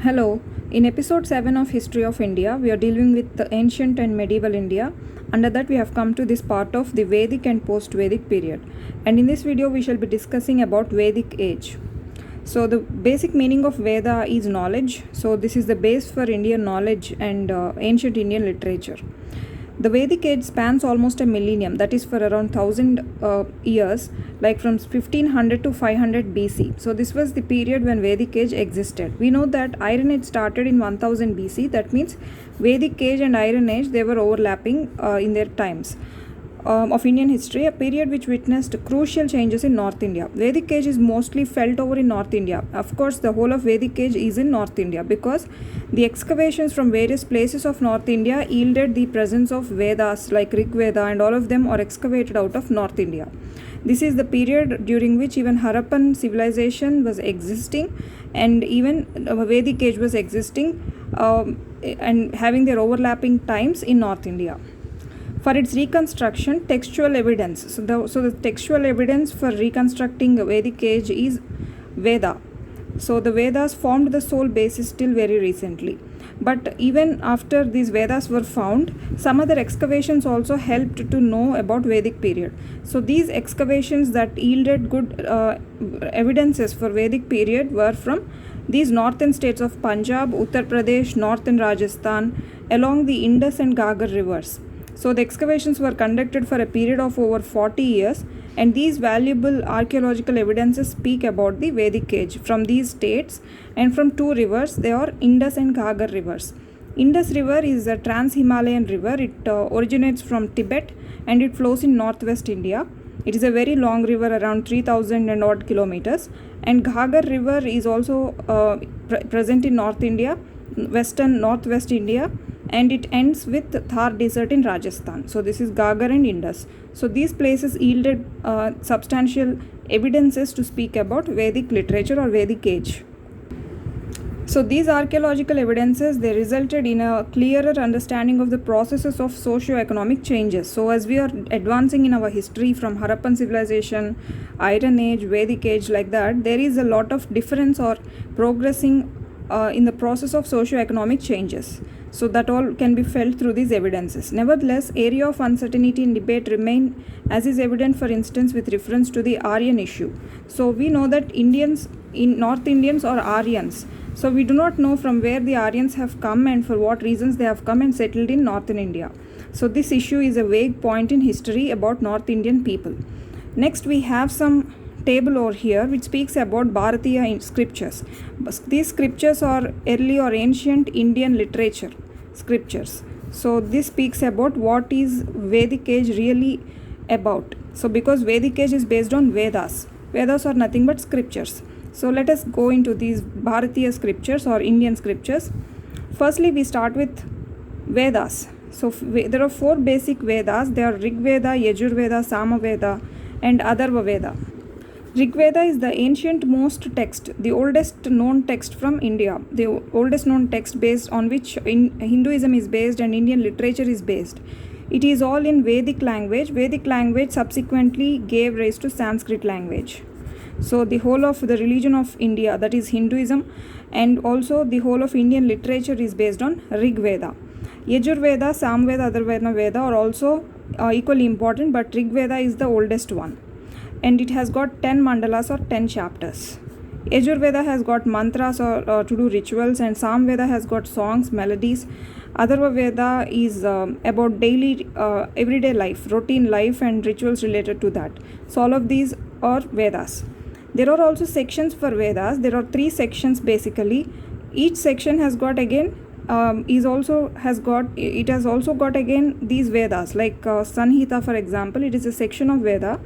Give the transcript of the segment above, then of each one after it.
Hello, in episode 7 of History of India, we are dealing with the ancient and medieval India. Under that, we have come to this part of the Vedic and post-Vedic period. And in this video, we shall be discussing about Vedic Age. So the basic meaning of Veda is knowledge. So this is the base for Indian knowledge and ancient Indian literature. The Vedic age spans almost a millennium, that is for around 1000 years, like from 1500 to 500 BC. So this was the period when Vedic age existed. We know that Iron Age started in 1000 BC. That means Vedic age and Iron Age, they were overlapping in their times. Of Indian history, a period which witnessed crucial changes in North India. Vedic age is mostly felt over in North India. Of course, the whole of Vedic age is in North India because the excavations from various places of North India yielded the presence of Vedas like Rigveda, and all of them are excavated out of North India. This is the period during which even Harappan civilization was existing, and even Vedic age was existing and having their overlapping times in North India. For its reconstruction, textual evidence. So the textual evidence for reconstructing Vedic age is Veda. So the Vedas formed the sole basis till very recently. But even after these Vedas were found, some other excavations also helped to know about Vedic period. So these excavations that yielded good evidences for Vedic period were from these northern states of Punjab, Uttar Pradesh, northern Rajasthan, along the Indus and Ghaggar rivers. So the excavations were conducted for a period of over 40 years, and these valuable archaeological evidences speak about the Vedic age from these states and from two rivers. They are Indus and Ghaggar rivers. Indus river is a trans-Himalayan river. It originates from Tibet and it flows in northwest India. It is a very long river, around 3000 and odd kilometers. And Ghaggar river is also present in North India, northwest India, and it ends with Thar desert in Rajasthan. So this is Ghaggar and Indus. So these places yielded substantial evidences to speak about Vedic literature or Vedic age. So these archaeological evidences, they resulted in a clearer understanding of the processes of socio-economic changes. So as we are advancing in our history from Harappan civilization, Iron Age, Vedic age, like that, there is a lot of difference or progressing in the process of socio-economic changes. So that all can be felt through these evidences. Nevertheless, area of uncertainty in debate remain, as is evident for instance with reference to the Aryan issue. So we know that North Indians are Aryans. So we do not know from where the Aryans have come and for what reasons they have come and settled in northern India. So this issue is a vague point in history about North Indian people. Next, we have some table over here which speaks about Bharatiya scriptures. These scriptures are early or ancient Indian literature scriptures. So this speaks about what is Vedic age really about. So because Vedic age is based on Vedas are nothing but scriptures. So let us go into these Bharatiya scriptures or Indian scriptures. Firstly, we start with Vedas. So there are 4 basic Vedas. They are Rigveda, Yajurveda, Samaveda and Atharva Veda. Rigveda is the ancient most text, the oldest known text from India, the oldest known text based on which Hinduism is based and Indian literature is based. It is all in Vedic language. Vedic language subsequently gave rise to Sanskrit language. So the whole of the religion of India, that is Hinduism, and also the whole of Indian literature is based on Rigveda. Yajurveda, Samveda, Atharva Veda are also equally important, but Rigveda is the oldest one. And it has got 10 mandalas or 10 chapters. Yajurveda has got mantras or to do rituals, and Samveda has got songs, melodies. Atharva Veda is about daily, everyday life, routine life and rituals related to that. So all of these are Vedas. There are also sections for Vedas. There are 3 sections basically. Each section has got again it has also got again these Vedas, like SAMHITA for example. It is a section of Veda,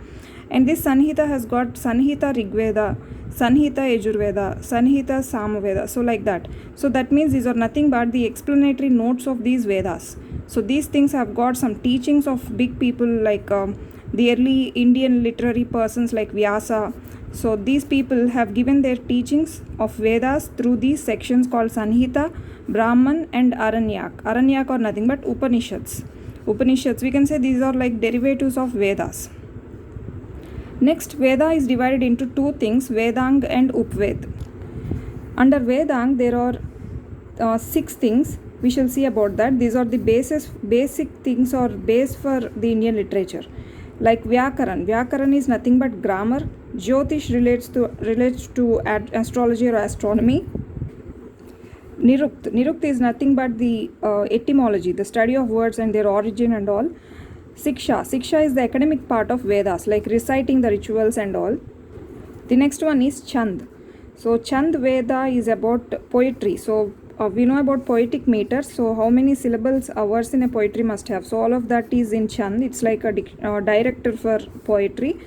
and this SAMHITA has got SAMHITA Rigveda, SAMHITA Yajurveda, SAMHITA Samaveda, so like that. So that means these are nothing but the explanatory notes of these Vedas. So these things have got some teachings of big people like the early Indian literary persons like Vyasa. So these people have given their teachings of Vedas through these sections called Samhita, Brahman and Aranyak. Aranyak are nothing but Upanishads. We can say these are like derivatives of Vedas. Next, Veda is divided into 2 things, Vedang and Upved. Under Vedang, there are six things we shall see about that. These are the basic things or base for the Indian literature. Like Vyakaran is nothing but grammar. Jyotish relates to astrology or astronomy. Nirukt is nothing but the etymology, the study of words and their origin and all. Siksha is the academic part of Vedas, like reciting the rituals and all. The next one is Chand. So Chand Veda is about poetry. So we know about poetic meters. So how many syllables a verse in a poetry must have. So all of that is in Chand. It's like a director for poetry.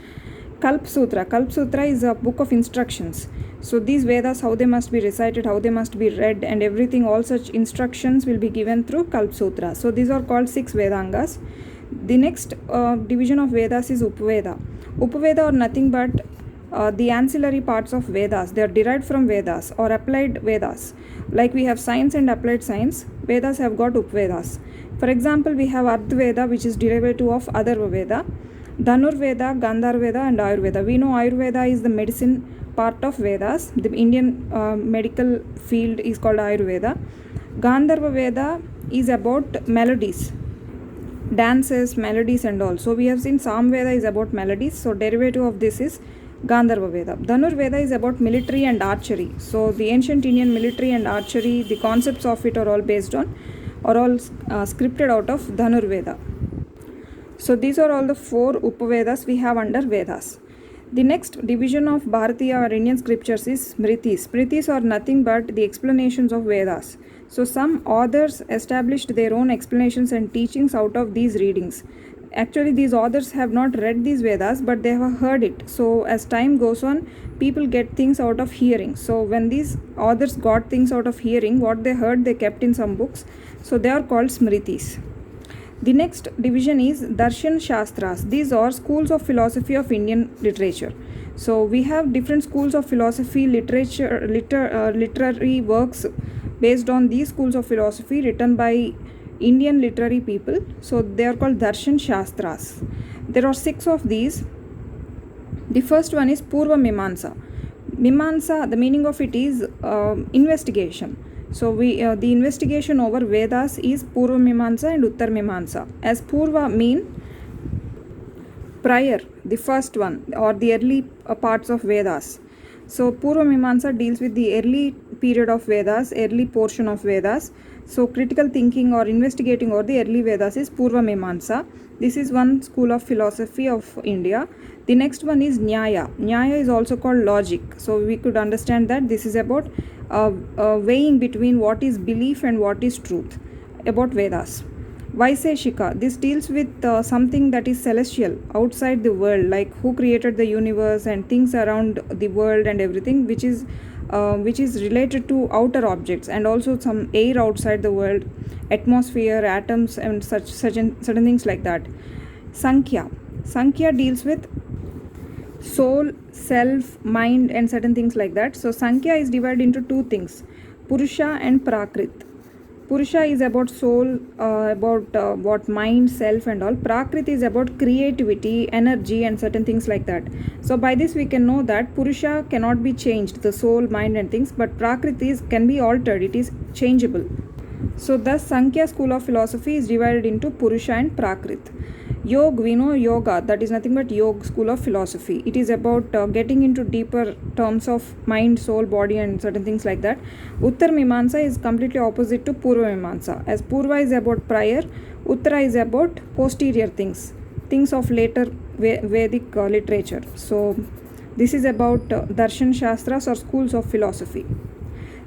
Kalp Sutra is a book of instructions. So these Vedas, how they must be recited, how they must be read and everything, all such instructions will be given through Kalp Sutra. So these are called 6 Vedangas. The next division of Vedas is Upaveda. Upaveda are nothing but the ancillary parts of Vedas. They are derived from Vedas or applied Vedas. Like we have science and applied science, Vedas have got Upavedas. For example, we have Ardhveda, which is derivative of Atharva Veda, Dhanurveda, Gandharveda and Ayurveda. We know Ayurveda is the medicine part of Vedas. The Indian medical field is called Ayurveda. Gandharva Veda is about melodies, dances, melodies and all. So we have seen Samveda is about melodies. So derivative of this is Gandharva Veda. Dhanurveda is about military and archery. So the ancient Indian military and archery, the concepts of it are all based on, are all scripted out of Dhanurveda. So these are all the 4 Upavedas we have under Vedas. The next division of Bharatiya or Indian scriptures is Smritis. Smritis are nothing but the explanations of Vedas. So some authors established their own explanations and teachings out of these readings. Actually, these authors have not read these Vedas, but they have heard it. So as time goes on, people get things out of hearing. So when these authors got things out of hearing, what they heard, they kept in some books. So they are called Smritis. The next division is Darshan Shastras. These are schools of philosophy of Indian literature. So we have different schools of philosophy, literary works based on these schools of philosophy written by Indian literary people. So they are called Darshan Shastras. There are 6 of these. The first one is Purva Mimamsa. Mimamsa, the meaning of it is investigation. So the investigation over Vedas is Purva Mimamsa and Uttar Mimamsa. As Purva mean prior, the first one or the early parts of Vedas. So Purva Mimamsa deals with the early period of Vedas, early portion of Vedas. So critical thinking or investigating over the early Vedas is Purva Mimamsa. This is one school of philosophy of India. The next one is Nyaya. Nyaya is also called logic. So we could understand that this is about weighing between what is belief and what is truth about Vedas. Vaiseshika, this deals with something that is celestial, outside the world, like who created the universe and things around the world and everything, which is related to outer objects and also some air outside the world, atmosphere, atoms and certain things like that. Sankhya deals with soul, self, mind and certain things like that. So Sankhya is divided into 2 things, Purusha and Prakrit. Purusha is about soul, about what mind, self and all. Prakrit is about creativity, energy and certain things like that. So by this we can know that Purusha cannot be changed, the soul, mind and things, but Prakrit can be altered, it is changeable. So thus Sankhya school of philosophy is divided into Purusha and Prakrit. Yoga, we know yoga, that is nothing but yoga school of philosophy. It is about getting into deeper terms of mind, soul, body and certain things like that. Uttar Mimamsa is completely opposite to Purva Mimamsa. As Purva is about prior, Uttara is about posterior things of later Vedic literature. So this is about Darshan Shastras or schools of philosophy.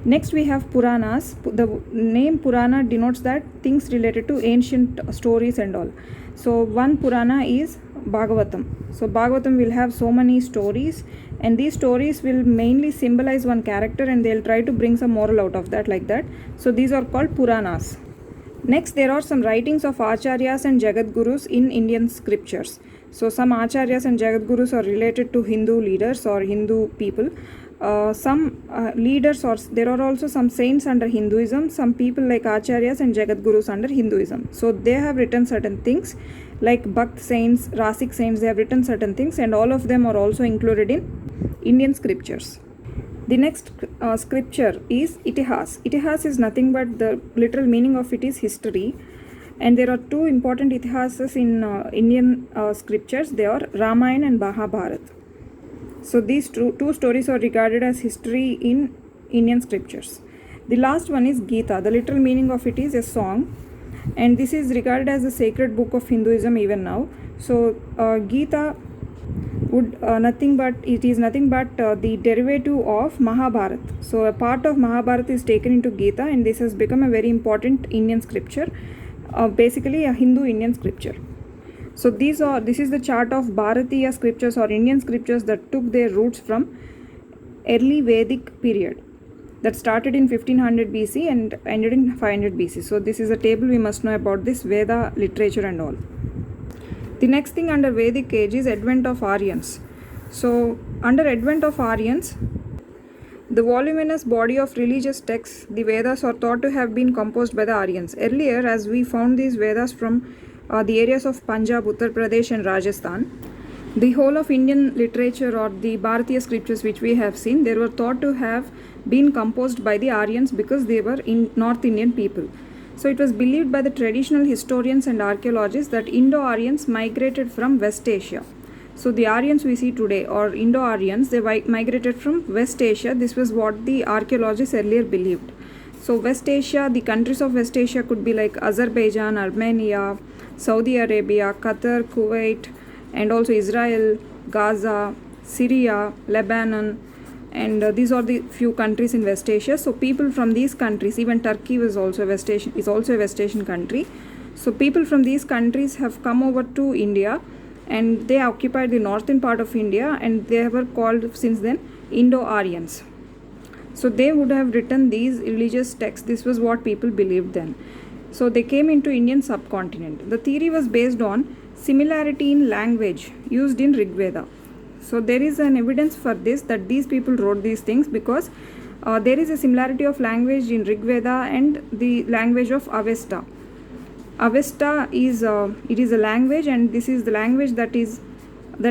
Next we have Puranas. The name Purana denotes that things related to ancient stories and all. So one Purana is Bhagavatam. So Bhagavatam will have so many stories and these stories will mainly symbolize one character and they'll try to bring some moral out of that like that. So these are called Puranas. Next there are some writings of Acharyas and Jagadgurus in Indian scriptures. So some Acharyas and Jagadgurus are related to Hindu leaders or Hindu people. Some leaders or there are also some saints under Hinduism, some people like Acharyas and Jagadgurus under Hinduism. So they have written certain things like Bhakt saints, Rasik saints, they have written certain things and all of them are also included in Indian scriptures. The next scripture is Itihas. Itihas is nothing but the literal meaning of it is history. And there are two important Itihasas in Indian scriptures. They are Ramayana and Mahabharata. So these two stories are regarded as history in Indian scriptures. The last one is Gita. The literal meaning of it is a song. And this is regarded as a sacred book of Hinduism even now. So Gita would nothing but the derivative of Mahabharata. So a part of Mahabharata is taken into Gita, and this has become a very important Indian scripture, basically a Hindu Indian scripture. So this is the chart of Bharatiya scriptures or Indian scriptures that took their roots from early Vedic period that started in 1500 BC and ended in 500 BC. So this is a table we must know about this Veda literature and all. The next thing under Vedic Age is advent of Aryans. So under advent of Aryans, the voluminous body of religious texts, the Vedas, are thought to have been composed by the Aryans. Earlier, as we found these Vedas from the areas of Punjab, Uttar Pradesh and Rajasthan, the whole of Indian literature or the Bharatiya scriptures which we have seen, they were thought to have been composed by the Aryans because they were in North Indian people. So it was believed by the traditional historians and archaeologists that Indo-Aryans migrated from West Asia. So the Aryans we see today, or Indo-Aryans, they migrated from West Asia. This was what the archaeologists earlier believed. So West Asia, the countries of West Asia could be like Azerbaijan, Armenia, Saudi Arabia, Qatar, Kuwait, and also Israel, Gaza, Syria, Lebanon, and these are the few countries in West Asia. So people from these countries, even Turkey is also a West Asian country. So people from these countries have come over to India, and they occupied the northern part of India, and they were called since then Indo-Aryans. So they would have written these religious texts. This was what people believed then. So they came into Indian subcontinent. The theory was based on similarity in language used in Rigveda. So there is an evidence for this, that these people wrote these things because there is a similarity of language in Rigveda and the language of Avesta. Avesta is it is a language, and this is the language that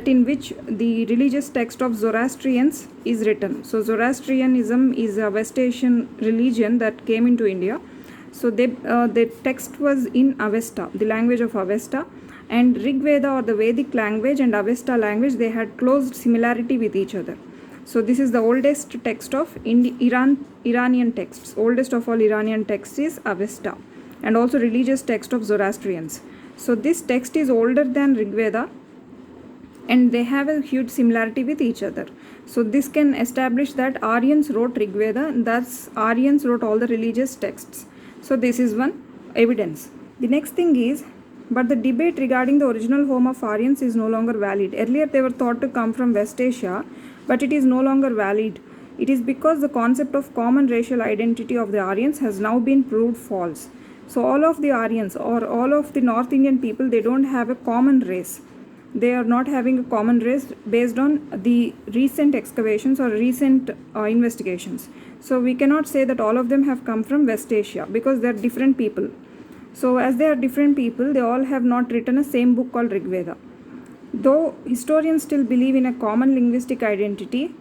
in which the religious text of Zoroastrians is written. So Zoroastrianism is a West Asian religion that came into India. So the text was in Avesta, the language of Avesta, and Rigveda or the Vedic language and Avesta language, they had close similarity with each other. So this is the oldest text of Iranian texts. Oldest of all Iranian texts is Avesta, and also religious text of Zoroastrians. So this text is older than Rigveda, and they have a huge similarity with each other. So this can establish that Aryans wrote Rigveda, and thus Aryans wrote all the religious texts. So this is one evidence. The next thing is, but the debate regarding the original home of Aryans is no longer valid. Earlier they were thought to come from West Asia, but it is no longer valid. It is because the concept of common racial identity of the Aryans has now been proved false. So all of the Aryans or all of the North Indian people, they don't have a common race. They are not having a common race based on the recent excavations or recent investigations. So we cannot say that all of them have come from West Asia because they are different people. So as they are different people, they all have not written a same book called Rigveda. Though historians still believe in a common linguistic identity,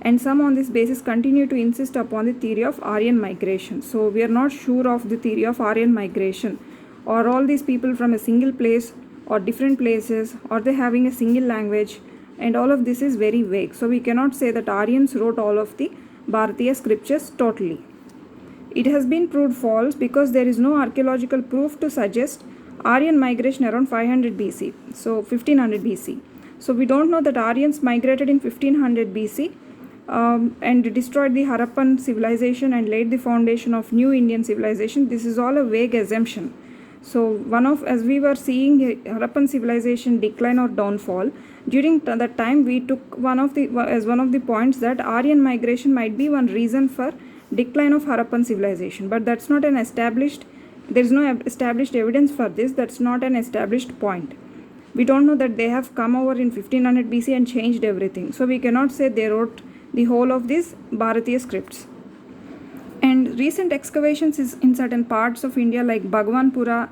and some on this basis continue to insist upon the theory of Aryan migration. So we are not sure of the theory of Aryan migration. Or all these people from a single place or different places, or they having a single language, and all of this is very vague. So we cannot say that Aryans wrote all of the Bharatiya scriptures totally. It has been proved false because there is no archaeological proof to suggest Aryan migration around 500 BC, so 1500 BC. So we don't know that Aryans migrated in 1500 BC and destroyed the Harappan civilization and laid the foundation of new Indian civilization. This is all a vague assumption. So as we were seeing Harappan civilization decline or downfall, during that time we took one of the points that Aryan migration might be one reason for decline of Harappan civilization, but that's not an established, there is no established evidence for this. That's not an established point. We don't know that they have come over in 1500 BC and changed everything. So we cannot say they wrote the whole of these Bharatiya scripts. And recent excavations in certain parts of India like Bhagwanpura,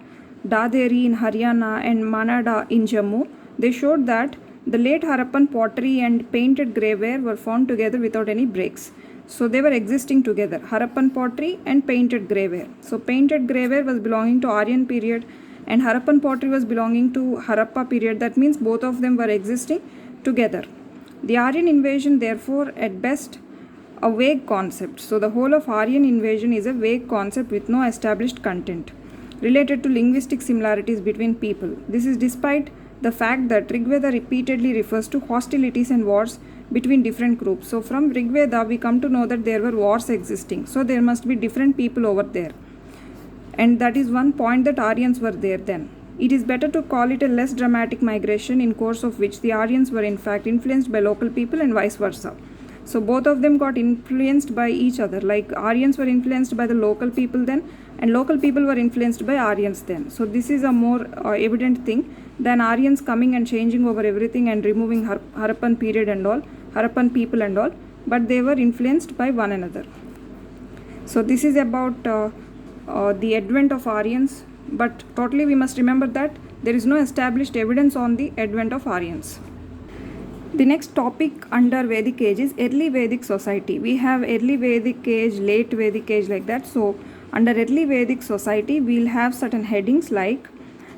Daderi in Haryana and Manada in Jammu, they showed that the late Harappan pottery and painted graveware were found together without any breaks. So they were existing together, Harappan pottery and painted graveware. So painted graveware was belonging to Aryan period and Harappan pottery was belonging to Harappa period. That means both of them were existing together. The Aryan invasion, therefore, at best, a vague concept. So the whole of Aryan invasion is a vague concept with no established content related to linguistic similarities between people. This is despite the fact that Rigveda repeatedly refers to hostilities and wars between different groups. So from Rigveda we come to know that there were wars existing. So there must be different people over there. And that is one point, that Aryans were there then. It is better to call it a less dramatic migration, in course of which the Aryans were in fact influenced by local people and vice versa. So both of them got influenced by each other, like Aryans were influenced by the local people then and local people were influenced by Aryans then. So this is a more evident thing than Aryans coming and changing over everything and removing Harappan period and all, Harappan people and all, but they were influenced by one another. So this is about the advent of Aryans, but totally we must remember that there is no established evidence on the advent of Aryans. The next topic under Vedic Age is early Vedic society. We have early Vedic Age, late Vedic Age, like that. So under early Vedic society, we'll have certain headings like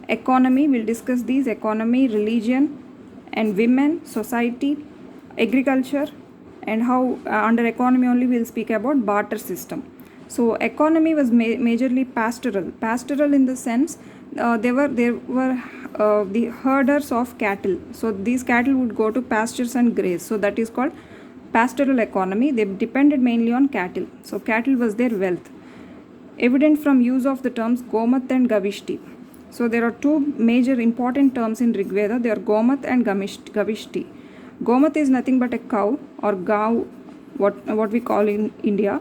economy. We'll discuss these: economy, religion, and women, society, agriculture, and how under economy only we'll speak about barter system. So economy was majorly pastoral in the sense there were the herders of cattle. So these cattle would go to pastures and graze. So that is called pastoral economy. They depended mainly on cattle. So cattle was their wealth. Evident from use of the terms Gomat and Gavishti. So there are two major important terms in Rigveda. They are Gomat and Gavishti. Gomat is nothing but a cow or Gau, what we call in India.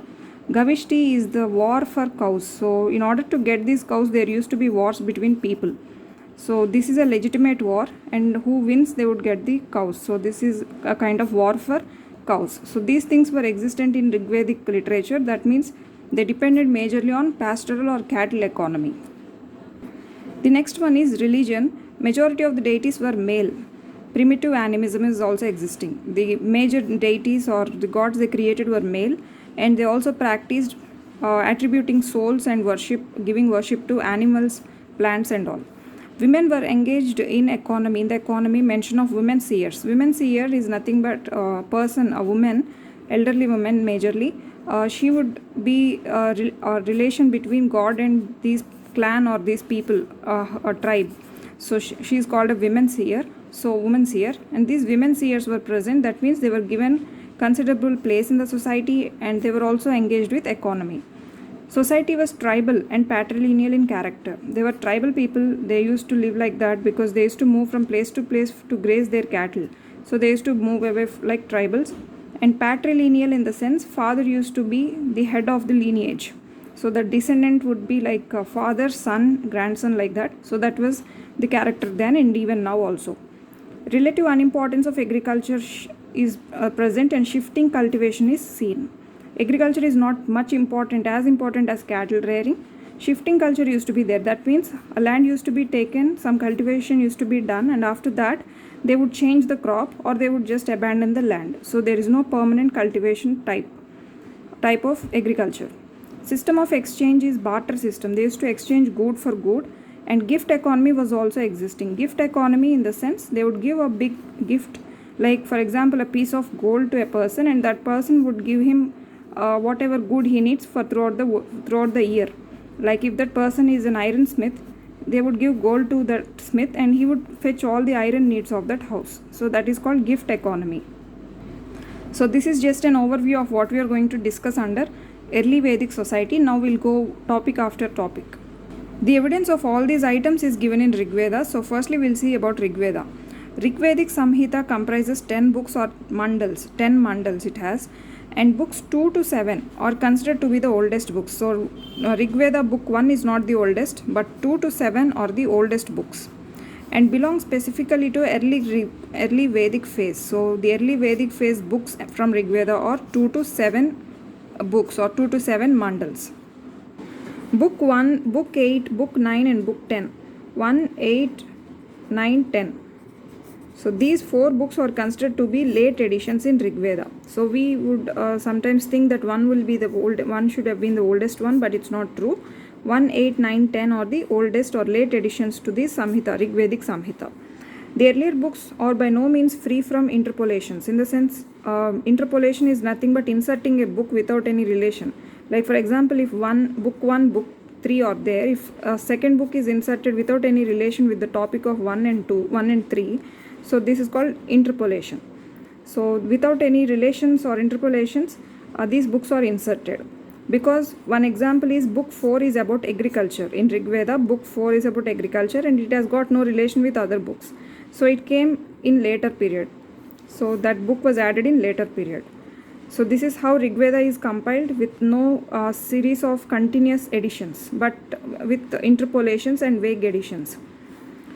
Gavishti is the war for cows. So in order to get these cows, there used to be wars between people. So this is a legitimate war, and who wins, they would get the cows. So this is a kind of war for cows. So these things were existent in Rigvedic literature. That means they depended majorly on pastoral or cattle economy. The next one is religion. Majority of the deities were male. Primitive animism is also existing. The major deities or the gods they created were male, and they also practiced attributing souls and giving worship to animals, plants and all. Women were engaged in economy. In the economy, mention of women seers. Women seer is nothing but a person, a woman, elderly woman majorly. She would be a relation between God and these clan or these people, a tribe. So she is called a women seer. So woman seer, and these women seers were present. That means they were given considerable place in the society, and they were also engaged with economy. Society was tribal and patrilineal in character. They were tribal people. They used to live like that because they used to move from place to place to graze their cattle. So they used to move away like tribals. And patrilineal in the sense, father used to be the head of the lineage. So the descendant would be like a father, son, grandson, like that. So that was the character then and even now also. Relative unimportance of agriculture is present, and shifting cultivation is seen. Agriculture is not much important as cattle rearing. Shifting culture used to be there. That means a land used to be taken, some cultivation used to be done, and after that they would change the crop or they would just abandon the land. So there is no permanent cultivation type of agriculture. System of exchange is barter system. They used to exchange good for good, and gift economy was also existing. Gift economy in the sense they would give a big gift, like for example a piece of gold to a person, and that person would give him whatever good he needs for throughout the year. Like if that person is an iron smith, they would give gold to that smith and he would fetch all the iron needs of that house. So that is called gift economy. So this is just an overview of what we are going to discuss under early Vedic society. Now we'll go topic after topic. The evidence of all these items is given in Rigveda. So firstly we'll see about Rigveda. Rigvedic Samhita comprises 10 books or mandals. 10 mandals it has, and books 2 to 7 are considered to be the oldest books. So Rigveda book 1 is not the oldest, but 2 to 7 are the oldest books and belong specifically to early Vedic phase. So the early Vedic phase books from Rigveda are 2 to 7 books or 2 to 7 mandals. Book 1, Book 8, Book 9 and Book 10. 1, 8, 9, 10. So these 4 books are considered to be late editions in Rigveda. So we would sometimes think that one should have been the oldest one, but it's not true. 1, 8, 9, 10 are the oldest or late additions to the Samhita, Rigvedic Samhita. The earlier books are by no means free from interpolations. In the sense, interpolation is nothing but inserting a book without any relation. Like for example, if book 1, book 3 are there, if a second book is inserted without any relation with the topic of 1 and 3, so this is called interpolation. So without any relations or interpolations, these books are inserted. Because one example is book 4 is about agriculture. In Rigveda, book 4 is about agriculture and it has got no relation with other books. So it came in later period. So that book was added in later period. So this is how Rigveda is compiled with no series of continuous additions, but with interpolations and vague additions.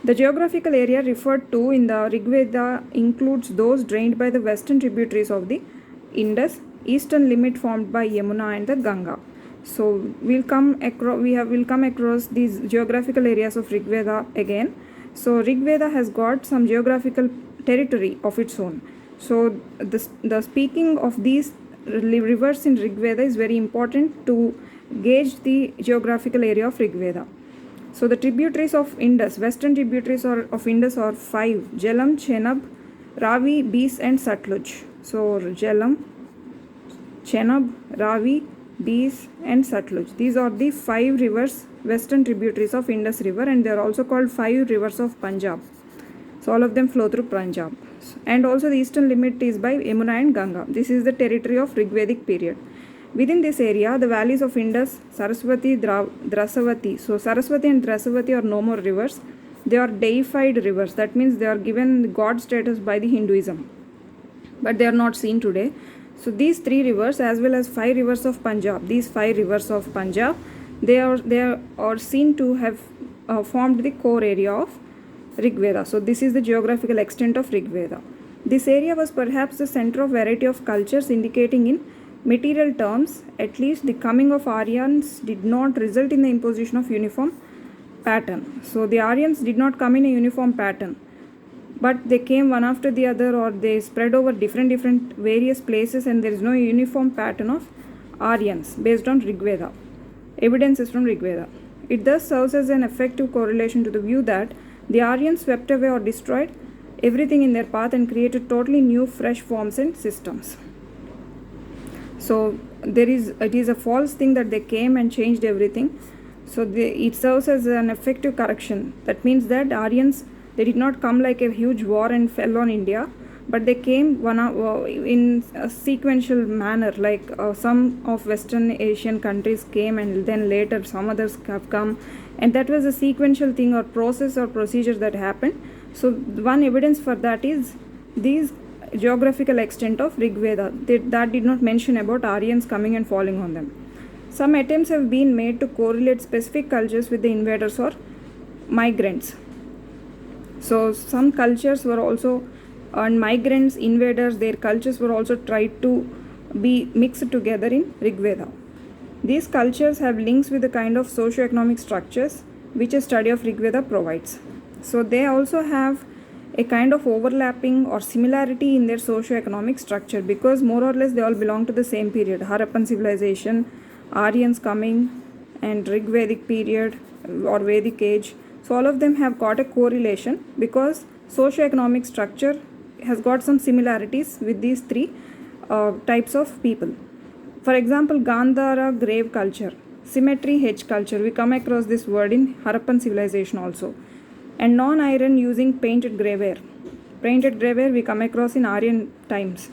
The geographical area referred to in the Rigveda includes those drained by the western tributaries of the Indus, eastern limit formed by Yamuna and the Ganga. So we'll come across these geographical areas of Rigveda again. So Rigveda has got some geographical territory of its own. So the speaking of these rivers in Rigveda is very important to gauge the geographical area of Rigveda. So the tributaries of Indus, western tributaries of Indus are 5: Jhelum, Chenab, Ravi, Beas and Satluj. So Jhelum, Chenab, Ravi, Beas and Satluj. These are the 5 rivers, western tributaries of Indus river, and they are also called 5 rivers of Punjab. So all of them flow through Punjab. And also the eastern limit is by Yamuna and Ganga. This is the territory of Rigvedic period. Within this area, the valleys of Indus, Saraswati, Drasavati. So Saraswati and Drasavati are no more rivers. They are deified rivers. That means they are given god status by the Hinduism. But they are not seen today. So these 3 rivers as well as 5 rivers of Punjab. These 5 rivers of Punjab, they are seen to have formed the core area of Rigveda. So this is the geographical extent of Rigveda. This area was perhaps the center of variety of cultures, indicating in material terms, at least the coming of Aryans did not result in the imposition of uniform pattern. So the Aryans did not come in a uniform pattern, but they came one after the other, or they spread over different various places, and there is no uniform pattern of Aryans based on Rigveda. Evidence is from Rigveda. It thus serves as an effective correlation to the view that the Aryans swept away or destroyed everything in their path and created totally new fresh forms and systems. So it is a false thing that they came and changed everything. So it serves as an effective correction. That means that Aryans, they did not come like a huge war and fell on India, but they came in a sequential manner, like some of Western Asian countries came and then later some others have come, and that was a sequential thing or process or procedure that happened. So one evidence for that is these geographical extent of Rigveda. That did not mention about Aryans coming and falling on them. Some attempts have been made to correlate specific cultures with the invaders or migrants. So some cultures were also, and migrants, invaders, their cultures were also tried to be mixed together in Rigveda. These cultures have links with the kind of socio-economic structures which a study of Rigveda provides. So they also have a kind of overlapping or similarity in their socio-economic structure, because more or less they all belong to the same period. Harappan civilization, Aryans coming, and Rigvedic period or Vedic Age. So all of them have got a correlation because socio-economic structure has got some similarities with these 3 types of people. For example, Gandhara grave culture, symmetry hedge culture, we come across this word in Harappan civilization also. And non-iron using painted graveware. Painted graveware we come across in Aryan times.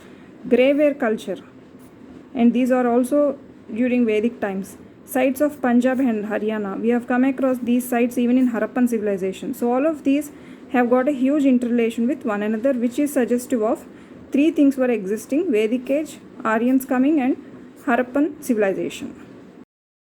Graveware culture, and these are also during Vedic times. Sites of Punjab and Haryana, we have come across these sites even in Harappan civilization. So all of these have got a huge interrelation with one another, which is suggestive of 3 things were existing: Vedic Age, Aryans coming, and Harappan civilization.